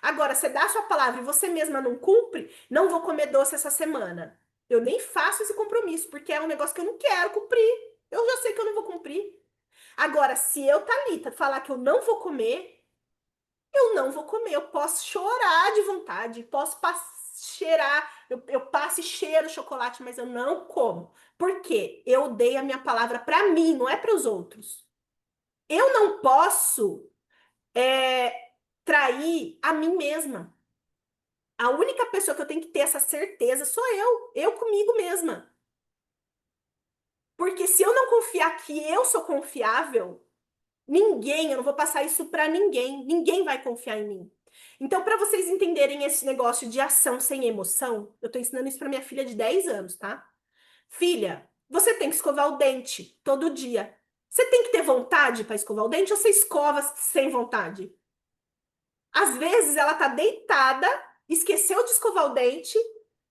Agora, você dá a sua palavra e você mesma não cumpre, não vou comer doce essa semana. Eu nem faço esse compromisso, porque é um negócio que eu não quero cumprir. Eu já sei que eu não vou cumprir. Agora, se eu, Thalita, falar que eu não vou comer, eu não vou comer. Eu posso chorar de vontade, posso cheirar, eu passo e cheiro chocolate, mas eu não como. Por quê? Eu dei a minha palavra para mim, não é para os outros. Eu não posso trair a mim mesma. A única pessoa que eu tenho que ter essa certeza sou eu comigo mesma. Porque se eu não confiar que eu sou confiável, ninguém, eu não vou passar isso para ninguém, ninguém vai confiar em mim. Então, para vocês entenderem esse negócio de ação sem emoção, eu tô ensinando isso para minha filha de 10 anos, tá? Filha, você tem que escovar o dente todo dia. Você tem que ter vontade para escovar o dente ou você escova sem vontade? Às vezes ela tá deitada, esqueceu de escovar o dente.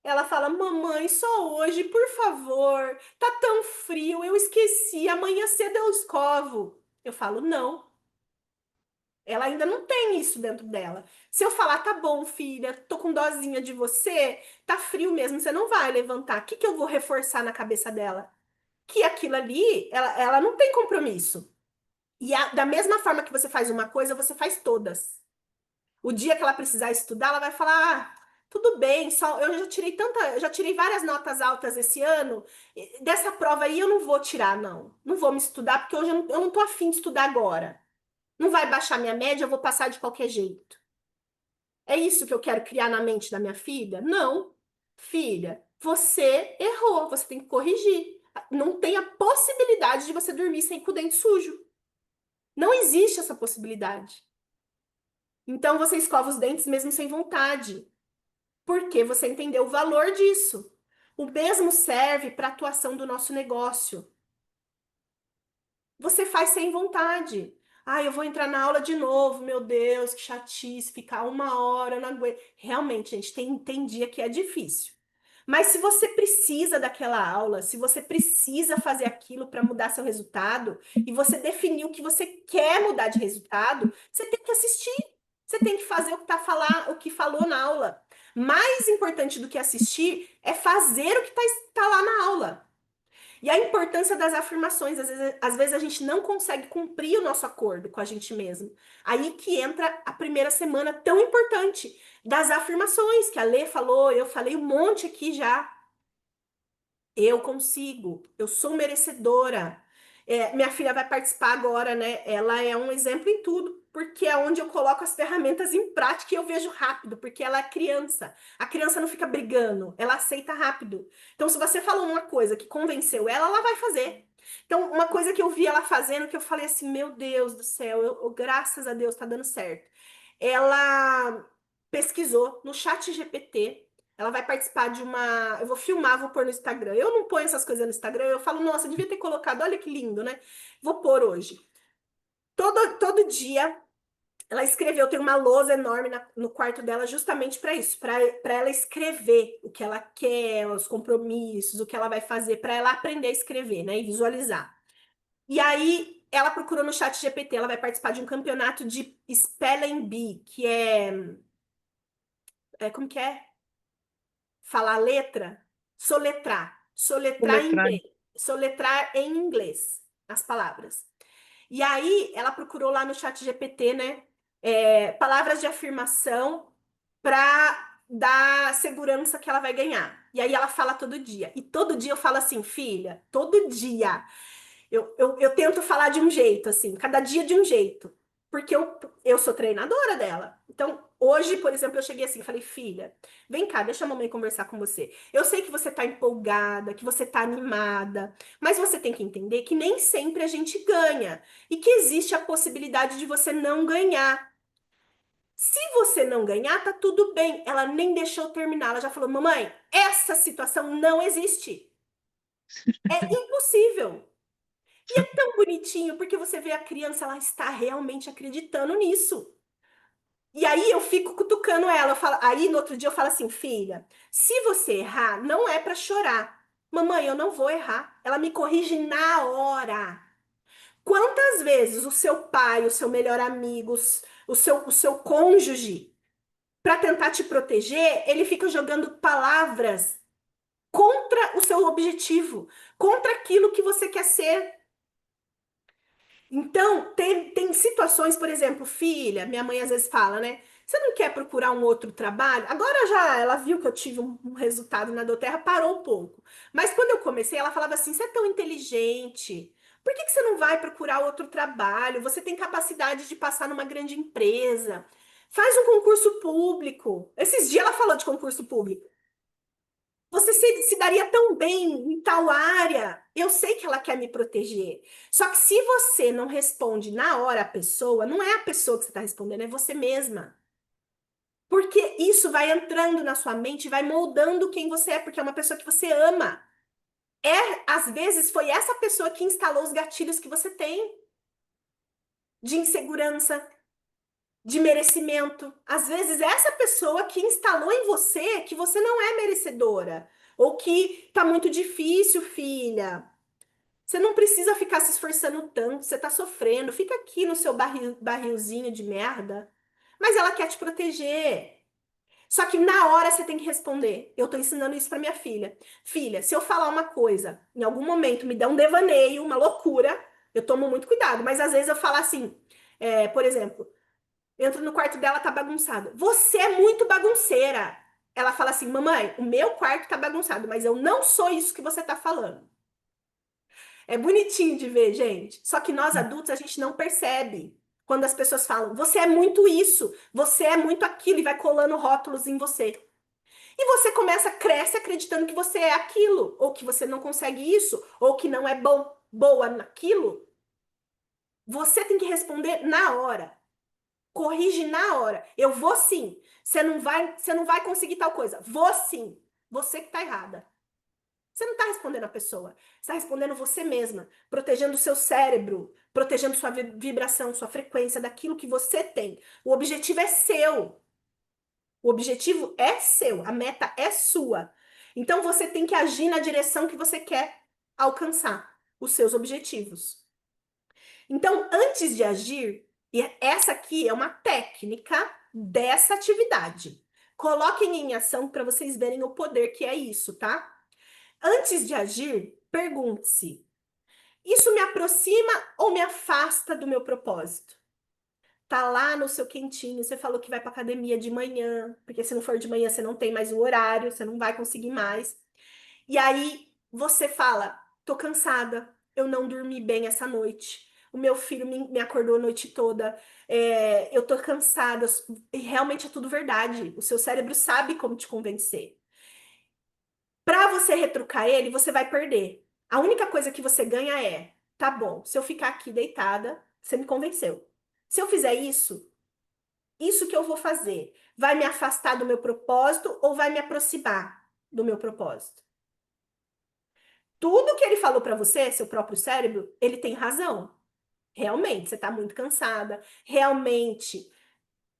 Ela fala: Mamãe, só hoje, por favor. Tá tão frio, eu esqueci. Amanhã cedo eu escovo. Eu falo: Não. Ela ainda não tem isso dentro dela. Se eu falar: Tá bom, filha, tô com dosinha de você, tá frio mesmo, você não vai levantar. O que que eu vou reforçar na cabeça dela? Que aquilo ali, ela não tem compromisso. E da mesma forma que você faz uma coisa, você faz todas. O dia que ela precisar estudar, ela vai falar: ah, tudo bem, só eu já tirei eu já tirei várias notas altas esse ano. Dessa prova aí eu não vou tirar, não. Não vou me estudar, porque hoje eu não tô afim de estudar agora. Não vai baixar minha média, eu vou passar de qualquer jeito. É isso que eu quero criar na mente da minha filha? Não. Filha, você errou, você tem que corrigir. Não tem a possibilidade de você dormir sem com o dente sujo. Não existe essa possibilidade. Então você escova os dentes mesmo sem vontade. Porque você entendeu o valor disso. O mesmo serve para a atuação do nosso negócio. Você faz sem vontade. Ah, eu vou entrar na aula de novo, meu Deus, que chatice, ficar 1 hora, eu não aguento. Realmente, gente, tem dia que é difícil. Mas se você precisa daquela aula, se você precisa fazer aquilo para mudar seu resultado, e você definiu que você quer mudar de resultado, você tem que assistir. Você tem que fazer o que falou na aula. Mais importante do que assistir é fazer o que tá lá na aula. E a importância das afirmações, às vezes a gente não consegue cumprir o nosso acordo com a gente mesmo. Aí que entra a primeira semana tão importante das afirmações, que a Lê falou, eu falei um monte aqui já. Eu consigo, eu sou merecedora. Minha filha vai participar agora, né? Ela é um exemplo em tudo, porque é onde eu coloco as ferramentas em prática e eu vejo rápido, porque ela é criança. A criança não fica brigando, ela aceita rápido. Então, se você falou uma coisa que convenceu ela, ela vai fazer. Então, uma coisa que eu vi ela fazendo, que eu falei assim, meu Deus do céu, graças a Deus tá dando certo. Ela pesquisou no chat GPT. Ela vai participar de uma. Eu vou filmar, vou pôr no Instagram. Eu não ponho essas coisas no Instagram. Eu falo, nossa, eu devia ter colocado. Olha que lindo, né? Vou pôr hoje. Todo dia ela escreveu. Tem uma lousa enorme no quarto dela, justamente para isso, para ela escrever o que ela quer, os compromissos, o que ela vai fazer, para ela aprender a escrever, né? E visualizar. E aí ela procurou no chat GPT. Ela vai participar de um campeonato de Spelling Bee, que como que é? Falar letra, soletrar, Vou soletrar em letrar. inglês, soletrar em inglês as palavras. E aí ela procurou lá no chat GPT, né, palavras de afirmação para dar segurança que ela vai ganhar. E aí ela fala todo dia. E todo dia eu falo assim, filha, todo dia. Eu tento falar de um jeito, assim, cada dia de um jeito. Porque eu sou treinadora dela. Então, hoje, por exemplo, eu cheguei assim e falei, filha, vem cá, deixa a mamãe conversar com você. Eu sei que você tá empolgada, que você tá animada, mas você tem que entender que nem sempre a gente ganha. E que existe a possibilidade de você não ganhar. Se você não ganhar, tá tudo bem. Ela nem deixou eu terminar. Ela já falou, mamãe, essa situação não existe. É impossível. E é tão bonitinho, porque você vê a criança, ela está realmente acreditando nisso. E aí eu fico cutucando ela, aí no outro dia eu falo assim, filha, se você errar, não é para chorar. Mamãe, eu não vou errar. Ela me corrige na hora. Quantas vezes o seu pai, o seu melhor amigo, o seu cônjuge para tentar te proteger, ele fica jogando palavras contra o seu objetivo, contra aquilo que você quer ser. Então, tem situações, por exemplo, filha, minha mãe às vezes fala, né? Você não quer procurar um outro trabalho? Agora já ela viu que eu tive um resultado na Doterra, parou um pouco. Mas quando eu comecei, ela falava assim: você é tão inteligente. Por que que você não vai procurar outro trabalho? Você tem capacidade de passar numa grande empresa. Faz um concurso público. Esses dias ela falou de concurso público. Você se daria tão bem em tal área. Eu sei que ela quer me proteger. Só que se você não responde na hora a pessoa, não é a pessoa que você está respondendo, é você mesma. Porque isso vai entrando na sua mente, vai moldando quem você é, porque é uma pessoa que você ama. Às vezes foi essa pessoa que instalou os gatilhos que você tem de insegurança, de merecimento. Às vezes é essa pessoa que instalou em você que você não é merecedora, ou que tá muito difícil, filha. Você não precisa ficar se esforçando tanto, você tá sofrendo, fica aqui no seu barrilzinho de merda. Mas ela quer te proteger. Só que na hora você tem que responder. Eu tô ensinando isso pra minha filha. Filha, se eu falar uma coisa, em algum momento me der um devaneio, uma loucura, eu tomo muito cuidado. Mas às vezes eu falo assim, por exemplo, eu entro no quarto dela, tá bagunçado. Você é muito bagunceira. Ela fala assim, mamãe, o meu quarto tá bagunçado, mas eu não sou isso que você tá falando. É bonitinho de ver, gente. Só que nós adultos, a gente não percebe. Quando as pessoas falam, você é muito isso, você é muito aquilo, e vai colando rótulos em você. E você cresce acreditando que você é aquilo, ou que você não consegue isso, ou que não é boa naquilo. Você tem que responder na hora. Corrige na hora. Eu vou sim. Você não vai conseguir tal coisa. Vou sim. Você que tá errada. Você não está respondendo a pessoa, você está respondendo você mesma, protegendo o seu cérebro, protegendo sua vibração, sua frequência, daquilo que você tem. O objetivo é seu. O objetivo é seu, a meta é sua. Então você tem que agir na direção que você quer alcançar os seus objetivos. Então, antes de agir, e essa aqui é uma técnica dessa atividade. Coloquem em ação para vocês verem o poder que é isso, tá? Antes de agir, pergunte-se: isso me aproxima ou me afasta do meu propósito? Tá lá no seu quentinho, você falou que vai para academia de manhã, porque se não for de manhã você não tem mais o horário, você não vai conseguir mais. E aí você fala: tô cansada, eu não dormi bem essa noite. O meu filho me acordou a noite toda. Eu tô cansada. E realmente é tudo verdade. O seu cérebro sabe como te convencer. Para você retrucar ele, você vai perder. A única coisa que você ganha é: tá bom, se eu ficar aqui deitada, você me convenceu. Se eu fizer isso, isso que eu vou fazer vai me afastar do meu propósito ou vai me aproximar do meu propósito? Tudo que ele falou para você, seu próprio cérebro, ele tem razão. Realmente, você tá muito cansada, realmente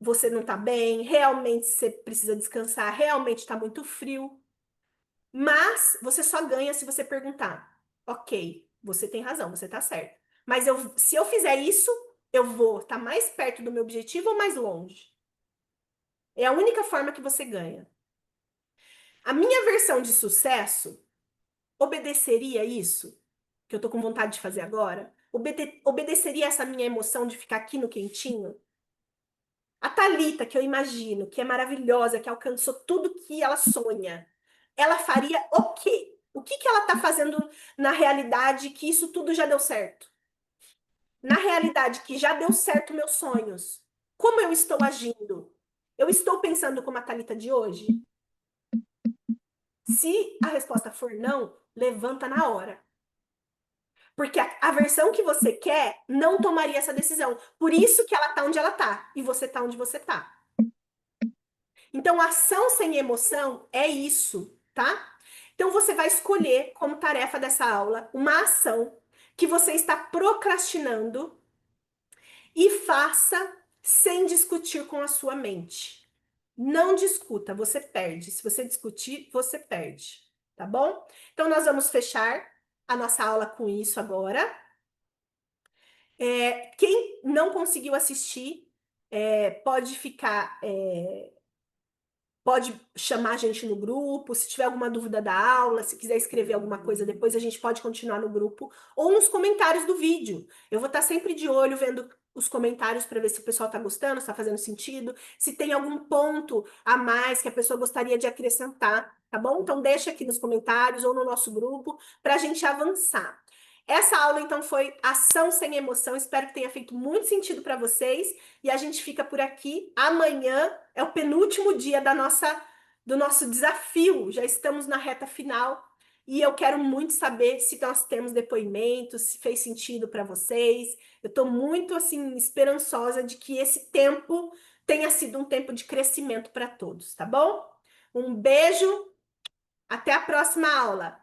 você não tá bem, realmente você precisa descansar, realmente tá muito frio. Mas você só ganha se você perguntar: ok, você tem razão, você tá certo. Mas se eu fizer isso, eu vou estar mais perto do meu objetivo ou mais longe? É a única forma que você ganha. A minha versão de sucesso obedeceria isso que eu tô com vontade de fazer agora? Obedeceria essa minha emoção de ficar aqui no quentinho? A Thalita, que eu imagino, que é maravilhosa, que alcançou tudo que ela sonha, ela faria o quê? O que que ela está fazendo na realidade que isso tudo já deu certo? Na realidade que já deu certo meus sonhos, como eu estou agindo? Eu estou pensando como a Thalita de hoje? Se a resposta for não, levanta na hora. Porque a versão que você quer não tomaria essa decisão. Por isso que ela tá onde ela tá e você tá onde você tá. Então, ação sem emoção é isso, tá? Então, você vai escolher como tarefa dessa aula uma ação que você está procrastinando e faça sem discutir com a sua mente. Não discuta, você perde. Se você discutir, você perde, tá bom? Então, nós vamos fechar a nossa aula com isso agora. Quem não conseguiu assistir, pode ficar. pode chamar a gente no grupo, se tiver alguma dúvida da aula, se quiser escrever alguma coisa depois, a gente pode continuar no grupo ou nos comentários do vídeo. Eu vou estar sempre de olho vendo os comentários para ver se o pessoal está gostando, se está fazendo sentido, se tem algum ponto a mais que a pessoa gostaria de acrescentar, tá bom? Então deixa aqui nos comentários ou no nosso grupo para a gente avançar. Essa aula, então, foi Ação Sem Emoção. Espero que tenha feito muito sentido para vocês. E a gente fica por aqui. Amanhã é o penúltimo dia do nosso desafio. Já estamos na reta final. E eu quero muito saber se nós temos depoimentos, se fez sentido para vocês. Eu estou muito, assim, esperançosa de que esse tempo tenha sido um tempo de crescimento para todos, tá bom? Um beijo. Até a próxima aula.